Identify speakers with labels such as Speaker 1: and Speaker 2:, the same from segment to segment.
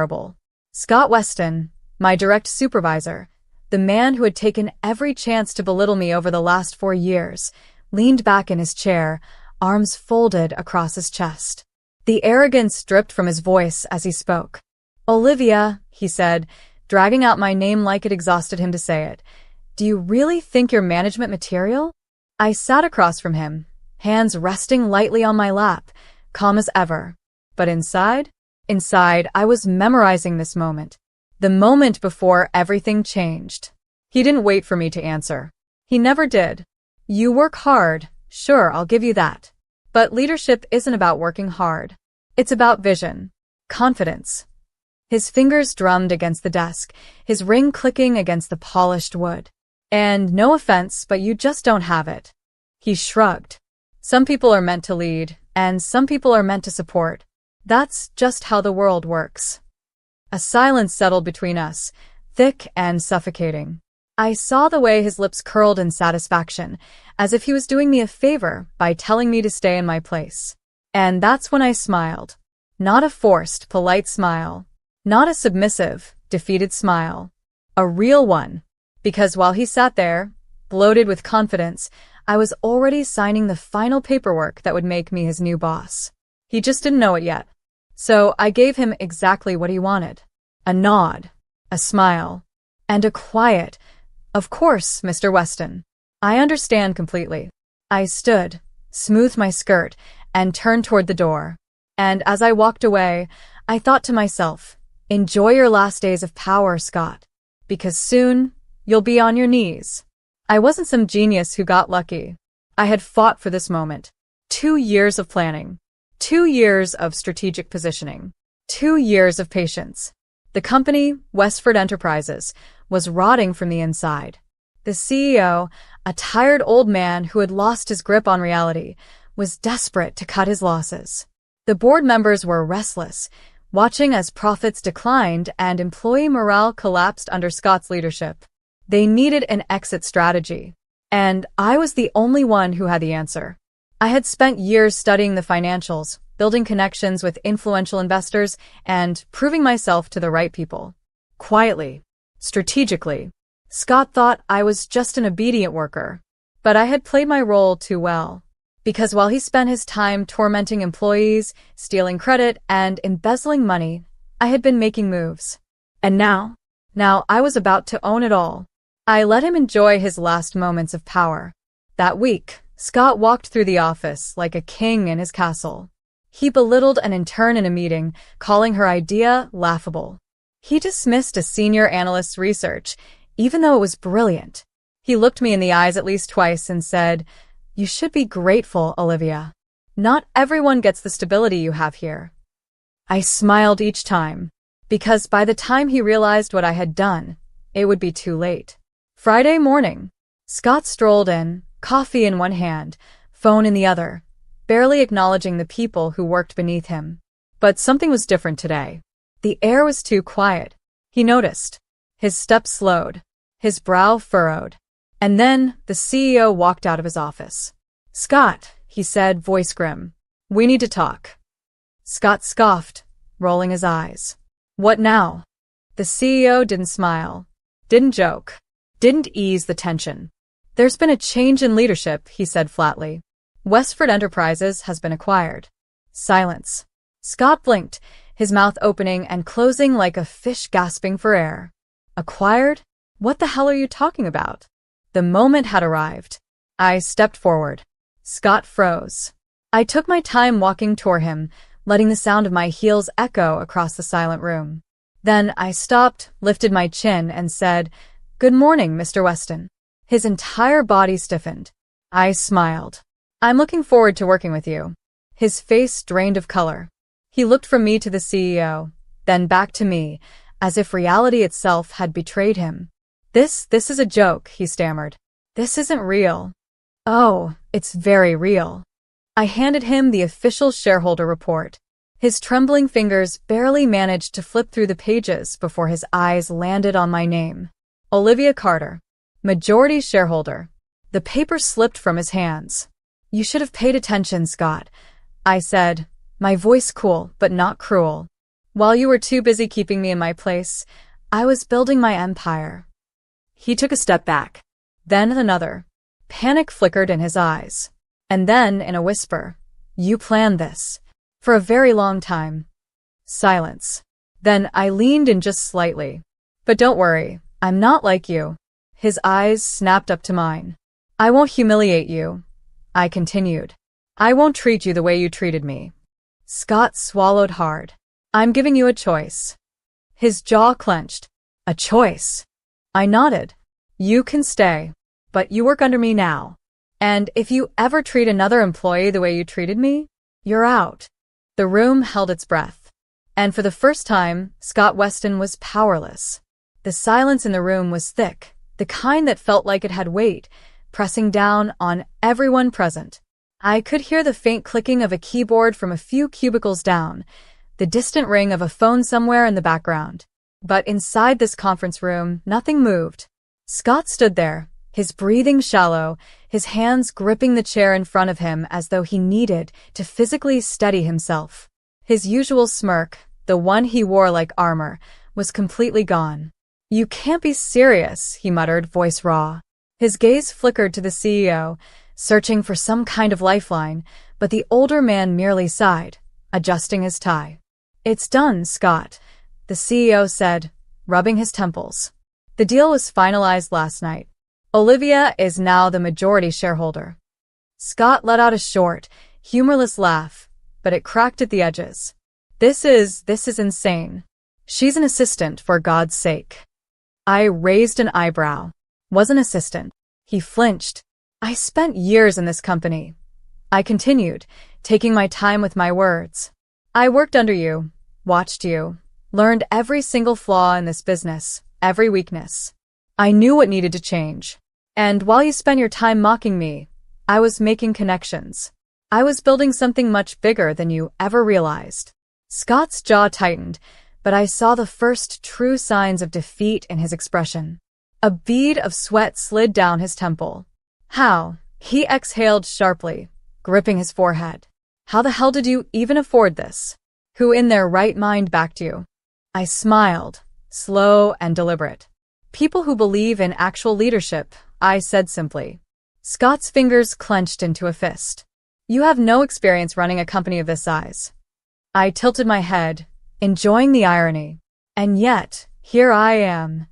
Speaker 1: terrible. Scott Weston, my direct supervisor, the man who had taken every chance to belittle me over the last 4 years, leaned back in his chair, arms folded across his chest. The arrogance dripped from his voice as he spoke. "Olivia," he said, dragging out my name like it exhausted him to say it, "do you really think you're management material?" I sat across from him, hands resting lightly on my lap, calm as ever. But inside, I was memorizing this moment. The moment before everything changed. He didn't wait for me to answer. He never did. "You work hard, sure, I'll give you that. But leadership isn't about working hard. It's about vision, confidence." His fingers drummed against the desk, his ring clicking against the polished wood. "And no offense, but you just don't have it." He shrugged. "Some people are meant to lead, and some people are meant to support. That's just how the world works." A silence settled between us, thick and suffocating. I saw the way his lips curled in satisfaction, as if he was doing me a favor by telling me to stay in my place. And that's when I smiled. Not a forced, polite smile. Not a submissive, defeated smile. A real one. Because while he sat there, bloated with confidence, I was already signing the final paperwork that would make me his new boss. He just didn't know it yet. So I gave him exactly what he wanted. A nod, a smile, and a quiet, "Of course, Mr. Weston. I understand completely." I stood, smoothed my skirt, and turned toward the door. And as I walked away, I thought to myself, enjoy your last days of power, Scott. Because soon, you'll be on your knees. I wasn't some genius who got lucky. I had fought for this moment. 2 years of planning. 2 years of strategic positioning. 2 years of patience. The company, Westford Enterprises, was rotting from the inside. The CEO, a tired old man who had lost his grip on reality, was desperate to cut his losses. The board members were restless, watching as profits declined and employee morale collapsed under Scott's leadership. They needed an exit strategy. And I was the only one who had the answer. I had spent years studying the financials, building connections with influential investors, and proving myself to the right people. Quietly, strategically. Scott thought I was just an obedient worker. But I had played my role too well. Because while he spent his time tormenting employees, stealing credit, and embezzling money, I had been making moves. And now I was about to own it all. I let him enjoy his last moments of power. That week, Scott walked through the office like a king in his castle. He belittled an intern in a meeting, calling her idea laughable. He dismissed a senior analyst's research, even though it was brilliant. He looked me in the eyes at least twice and said, "You should be grateful, Olivia. Not everyone gets the stability you have here." I smiled each time, because by the time he realized what I had done, it would be too late. Friday morning, Scott strolled in, coffee in one hand, phone in the other, barely acknowledging the people who worked beneath him. But something was different today. The air was too quiet. He noticed. His steps slowed, his brow furrowed. And then the CEO walked out of his office. "Scott," he said, voice grim, "we need to talk." Scott scoffed, rolling his eyes. "What now?" The CEO didn't smile, didn't joke, didn't ease the tension. "There's been a change in leadership," he said flatly. "Westford Enterprises has been acquired." Silence. Scott blinked, his mouth opening and closing like a fish gasping for air. "Acquired? What the hell are you talking about?" The moment had arrived. I stepped forward. Scott froze. I took my time walking toward him, letting the sound of my heels echo across the silent room. Then I stopped, lifted my chin, and said, "Good morning, Mr. Weston." His entire body stiffened. I smiled. "I'm looking forward to working with you." His face drained of color. He looked from me to the CEO, then back to me, as if reality itself had betrayed him. This is a joke," he stammered. "This isn't real." "Oh, it's very real." I handed him the official shareholder report. His trembling fingers barely managed to flip through the pages before his eyes landed on my name. Olivia Carter, majority shareholder. The paper slipped from his hands. "You should have paid attention, Scott," I said, my voice cool but not cruel. While you were too busy keeping me in my place, I was building my empire. He took a step back, then another. Panic flickered in his eyes. And then, in a whisper, "You planned this. For a very long time." Silence. Then I leaned in just slightly. "But don't worry, I'm not like you." His eyes snapped up to mine. "I won't humiliate you," I continued. "I won't treat you the way you treated me." Scott swallowed hard. "I'm giving you a choice." His jaw clenched. "A choice?" I nodded. "You can stay, but you work under me now. And if you ever treat another employee the way you treated me, you're out." The room held its breath. And for the first time, Scott Weston was powerless. The silence in the room was thick, the kind that felt like it had weight, pressing down on everyone present. I could hear the faint clicking of a keyboard from a few cubicles down, the distant ring of a phone somewhere in the background. But inside this conference room, nothing moved. Scott stood there, his breathing shallow, his hands gripping the chair in front of him as though he needed to physically steady himself. His usual smirk, the one he wore like armor, was completely gone. "You can't be serious," he muttered, voice raw. His gaze flickered to the CEO, searching for some kind of lifeline, but the older man merely sighed, adjusting his tie. "It's done, Scott," the CEO said, rubbing his temples. "The deal was finalized last night. Olivia is now the majority shareholder." Scott let out a short, humorless laugh, but it cracked at the edges. This is insane. She's an assistant, for God's sake." I raised an eyebrow. "Was an assistant." He flinched. "I spent years in this company." I continued, taking my time with my words. "I worked under you, watched you, learned every single flaw in this business, every weakness. I knew what needed to change. And while you spent your time mocking me, I was making connections. I was building something much bigger than you ever realized." Scott's jaw tightened, but I saw the first true signs of defeat in his expression. A bead of sweat slid down his temple. "How?" He exhaled sharply, gripping his forehead. "How the hell did you even afford this? Who in their right mind backed you?" I smiled, slow and deliberate. "People who believe in actual leadership," I said simply. Scott's fingers clenched into a fist. "You have no experience running a company of this size." I tilted my head, enjoying the irony. "And yet, here I am."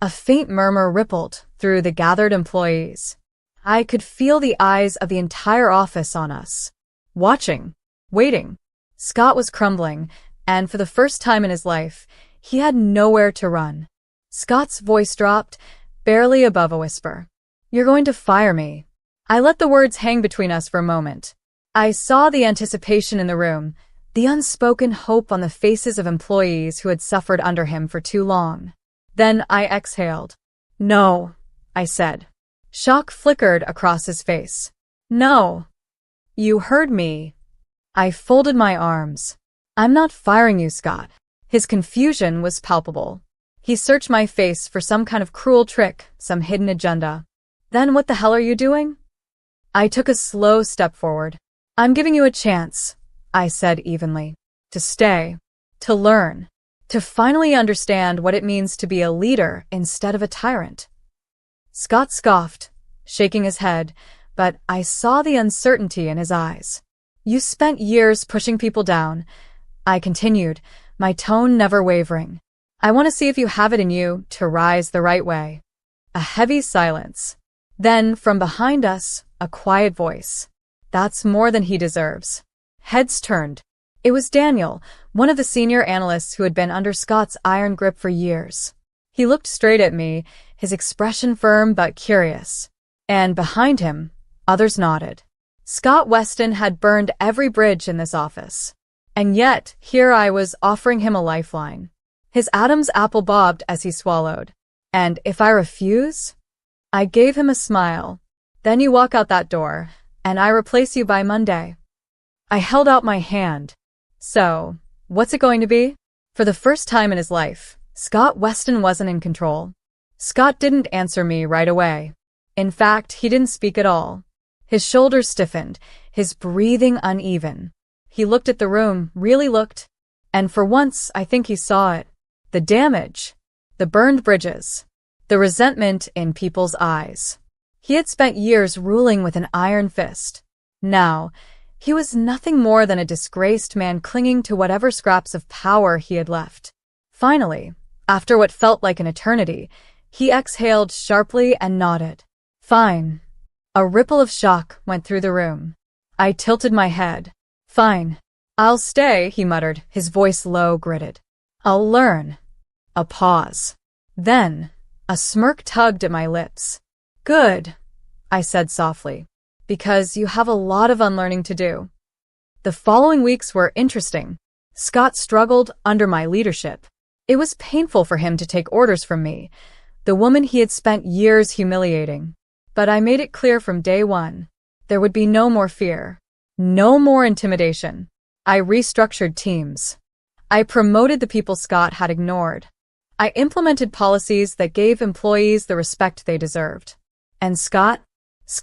Speaker 1: A faint murmur rippled through the gathered employees. I could feel the eyes of the entire office on us, watching, waiting. Scott was crumbling, and for the first time in his life, he had nowhere to run. Scott's voice dropped, barely above a whisper. "You're going to fire me." I let the words hang between us for a moment. I saw the anticipation in the room, the unspoken hope on the faces of employees who had suffered under him for too long. Then I exhaled. "No," I said. Shock flickered across his face. "No." "You heard me." I folded my arms. "I'm not firing you, Scott." His confusion was palpable. He searched my face for some kind of cruel trick, some hidden agenda. "Then what the hell are you doing?" I took a slow step forward. "I'm giving you a chance," I said evenly. "To stay, to learn, to finally understand what it means to be a leader instead of a tyrant." Scott scoffed, shaking his head, but I saw the uncertainty in his eyes. "You spent years pushing people down," I continued, my tone never wavering. "I want to see if you have it in you to rise the right way." A heavy silence. Then, from behind us, a quiet voice. "That's more than he deserves." Heads turned. It was Daniel, one of the senior analysts who had been under Scott's iron grip for years. He looked straight at me, his expression firm but curious. And behind him, others nodded. Scott Weston had burned every bridge in this office. And yet, here I was offering him a lifeline. His Adam's apple bobbed as he swallowed. "And if I refuse?" I gave him a smile. "Then you walk out that door, and I replace you by Monday." I held out my hand. "So, what's it going to be?" For the first time in his life, Scott Weston wasn't in control. Scott didn't answer me right away. In fact, he didn't speak at all. His shoulders stiffened, his breathing uneven. He looked at the room, really looked. And for once, I think he saw it. The damage, the burned bridges, the resentment in people's eyes. He had spent years ruling with an iron fist. Now, he was nothing more than a disgraced man clinging to whatever scraps of power he had left. Finally, after what felt like an eternity, he exhaled sharply and nodded. Fine. A ripple of shock went through the room. I tilted my head. Fine. I'll stay, he muttered, his voice low, gritted. I'll learn. A pause. Then, a smirk tugged at my lips. Good, I said softly, because you have a lot of unlearning to do. The following weeks were interesting. Scott struggled under my leadership. It was painful for him to take orders from me, the woman he had spent years humiliating. But I made it clear from day one, there would be no more fear, no more intimidation. I restructured teams. I promoted the people Scott had ignored. I implemented policies that gave employees the respect they deserved. And Scott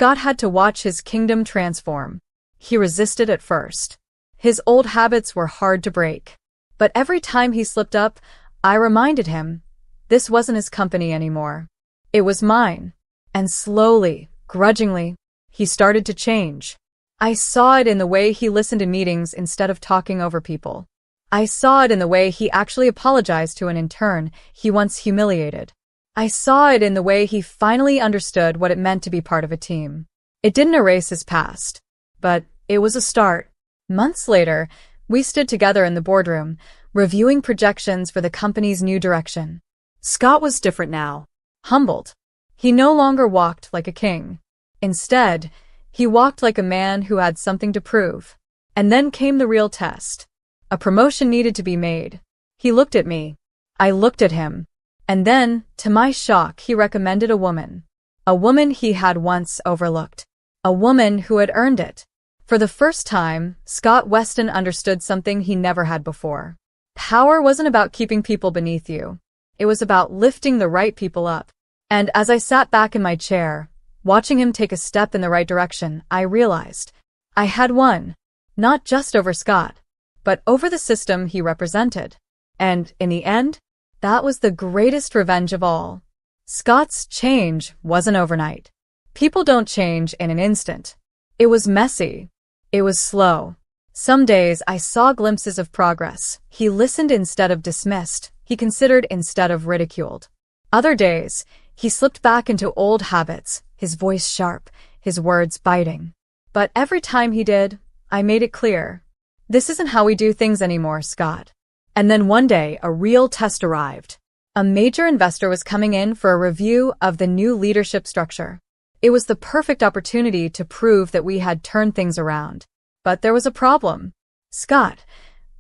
Speaker 1: had to watch his kingdom transform. He resisted at first. His old habits were hard to break. But every time he slipped up, I reminded him, this wasn't his company anymore. It was mine. And slowly, grudgingly, he started to change. I saw it in the way he listened to meetings instead of talking over people. I saw it in the way he actually apologized to an intern he once humiliated. I saw it in the way he finally understood what it meant to be part of a team. It didn't erase his past, but it was a start. Months later, we stood together in the boardroom, reviewing projections for the company's new direction. Scott was different now. Humbled. He no longer walked like a king. Instead, he walked like a man who had something to prove. And then came the real test. A promotion needed to be made. He looked at me. I looked at him. And then, to my shock, he recommended a woman. A woman he had once overlooked. A woman who had earned it. For the first time, Scott Weston understood something he never had before. Power wasn't about keeping people beneath you. It was about lifting the right people up. And as I sat back in my chair, watching him take a step in the right direction, I realized I had won, not just over Scott, but over the system he represented. And in the end, that was the greatest revenge of all. Scott's change wasn't overnight. People don't change in an instant. It was messy. It was slow. Some days I saw glimpses of progress. He listened instead of dismissed. He considered instead of ridiculed. Other days, he slipped back into old habits, his voice sharp, his words biting. But every time he did, I made it clear. This isn't how we do things anymore, Scott. And then one day, a real test arrived. A major investor was coming in for a review of the new leadership structure. It was the perfect opportunity to prove that we had turned things around. But there was a problem. Scott,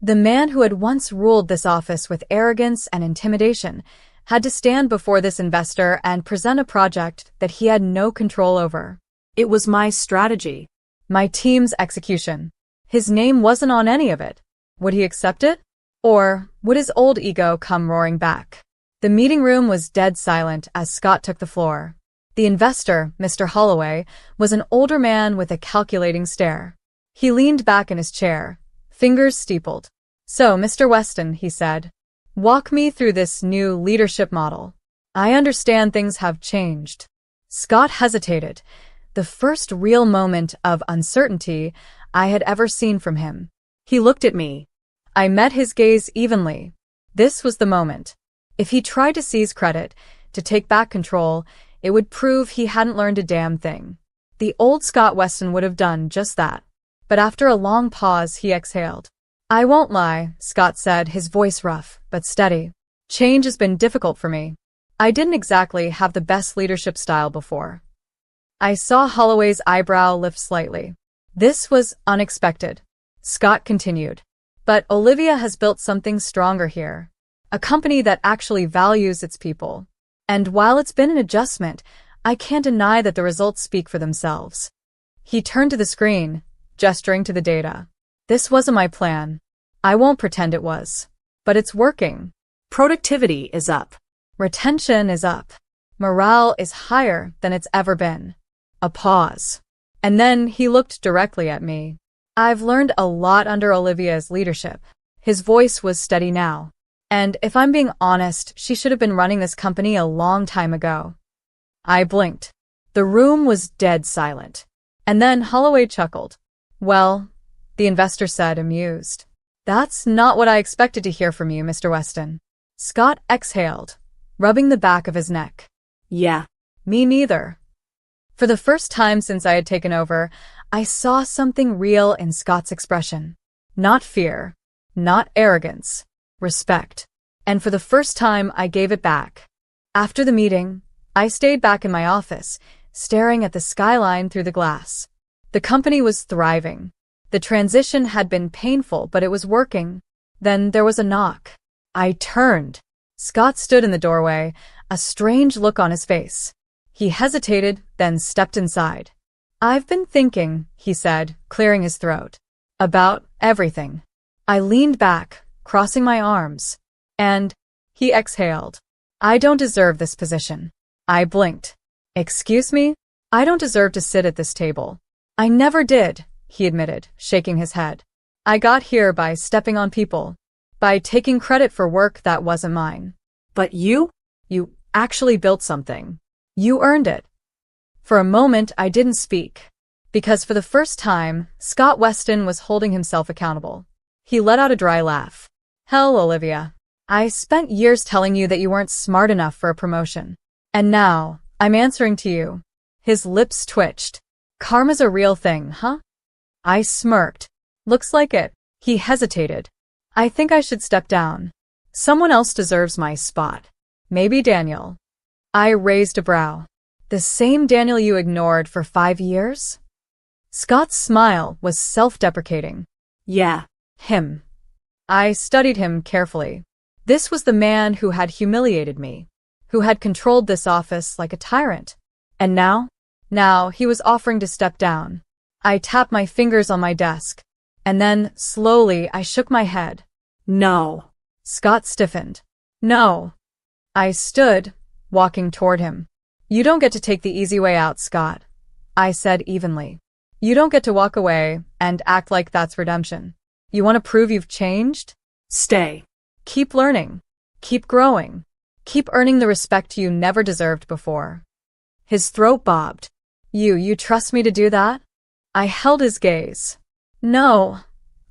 Speaker 1: the man who had once ruled this office with arrogance and intimidation, had to stand before this investor and present a project that he had no control over. It was my strategy, my team's execution. His name wasn't on any of it. Would he accept it? Or would his old ego come roaring back? The meeting room was dead silent as Scott took the floor. The investor, Mr. Holloway, was an older man with a calculating stare. He leaned back in his chair, fingers steepled. So, Mr. Weston, he said, walk me through this new leadership model. I understand things have changed. Scott hesitated, the first real moment of uncertainty I had ever seen from him. He looked at me. I met his gaze evenly. This was the moment. If he tried to seize credit, to take back control, it would prove he hadn't learned a damn thing. The old Scott Weston would have done just that. But after a long pause, he exhaled. I won't lie, Scott said, his voice rough, but steady. Change has been difficult for me. I didn't exactly have the best leadership style before. I saw Holloway's eyebrow lift slightly. This was unexpected. Scott continued. But Olivia has built something stronger here. A company that actually values its people. And while it's been an adjustment, I can't deny that the results speak for themselves. He turned to the screen, gesturing to the data. This wasn't my plan. I won't pretend it was. But it's working. Productivity is up. Retention is up. Morale is higher than it's ever been. A pause. And then he looked directly at me. I've learned a lot under Olivia's leadership. His voice was steady now. And if I'm being honest, she should have been running this company a long time ago. I blinked. The room was dead silent. And then Holloway chuckled. Well, the investor said, amused. That's not what I expected to hear from you, Mr. Weston. Scott exhaled, rubbing the back of his neck.
Speaker 2: Yeah.
Speaker 1: Me neither. For the first time since I had taken over, I saw something real in Scott's expression. Not fear, not arrogance, respect. And for the first time, I gave it back. After the meeting, I stayed back in my office, staring at the skyline through the glass. The company was thriving. The transition had been painful, but it was working. Then there was a knock. I turned. Scott stood in the doorway, a strange look on his face. He hesitated, then stepped inside. I've been thinking, he said, clearing his throat, about everything. I leaned back, crossing my arms, and he exhaled. I don't deserve this position. I blinked. Excuse me? I don't deserve to sit at this table. I never did, he admitted, shaking his head. I got here by stepping on people, by taking credit for work that wasn't mine.
Speaker 2: But you?
Speaker 1: You actually built something. You earned it. For a moment, I didn't speak, because for the first time, Scott Weston was holding himself accountable. He let out a dry laugh. Hell, Olivia. I spent years telling you that you weren't smart enough for a promotion. And now, I'm answering to you. His lips twitched. Karma's a real thing, huh? I smirked. Looks like it. He hesitated. I think I should step down. Someone else deserves my spot. Maybe Daniel. I raised a brow. The same Daniel you ignored for 5 years? Scott's smile was self-deprecating.
Speaker 2: Yeah.
Speaker 1: Him. I studied him carefully. This was the man who had humiliated me, who had controlled this office like a tyrant. And now he was offering to step down. I tapped my fingers on my desk, and then, slowly, I shook my head.
Speaker 2: No.
Speaker 1: Scott stiffened. No. I stood, walking toward him. You don't get to take the easy way out, Scott, I said evenly. You don't get to walk away and act like that's redemption. You want to prove you've changed?
Speaker 2: Stay.
Speaker 1: Keep learning. Keep growing. Keep earning the respect you never deserved before. His throat bobbed. You trust me to do that? I held his gaze. No,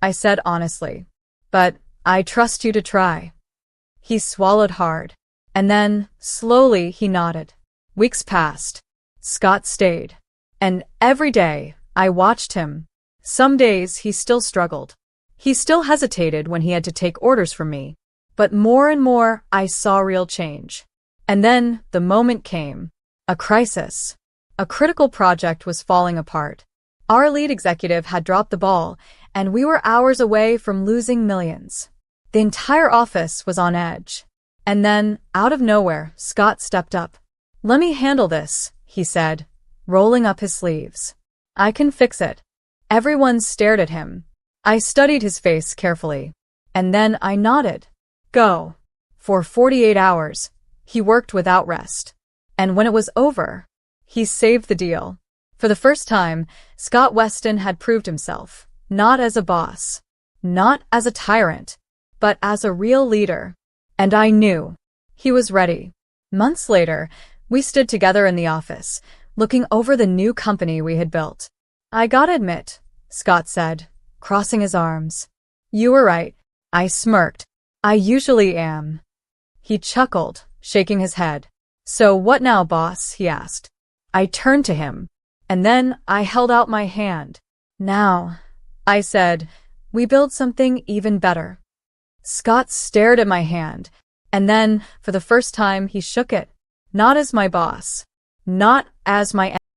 Speaker 1: I said honestly. But I trust you to try. He swallowed hard. And then, slowly, he nodded. Weeks passed. Scott stayed. And every day, I watched him. Some days, he still struggled. He still hesitated when he had to take orders from me. But more and more, I saw real change. And then, the moment came. A crisis. A critical project was falling apart. Our lead executive had dropped the ball, and we were hours away from losing millions. The entire office was on edge. And then, out of nowhere, Scott stepped up. Let me handle this, he said, rolling up his sleeves. I can fix it. Everyone stared at him. I studied his face carefully. And then I nodded. Go. For 48 hours, he worked without rest. And when it was over, he saved the deal. For the first time, Scott Weston had proved himself, not as a boss, not as a tyrant, but as a real leader. And I knew he was ready. Months later, we stood together in the office, looking over the new company we had built. I gotta admit, Scott said, crossing his arms. You were right. I smirked. I usually am. He chuckled, shaking his head. So what now, boss? He asked. I turned to him, and then I held out my hand. Now, I said, we build something even better. Scott stared at my hand, and then, for the first time, he shook it. Not as my boss. Not as my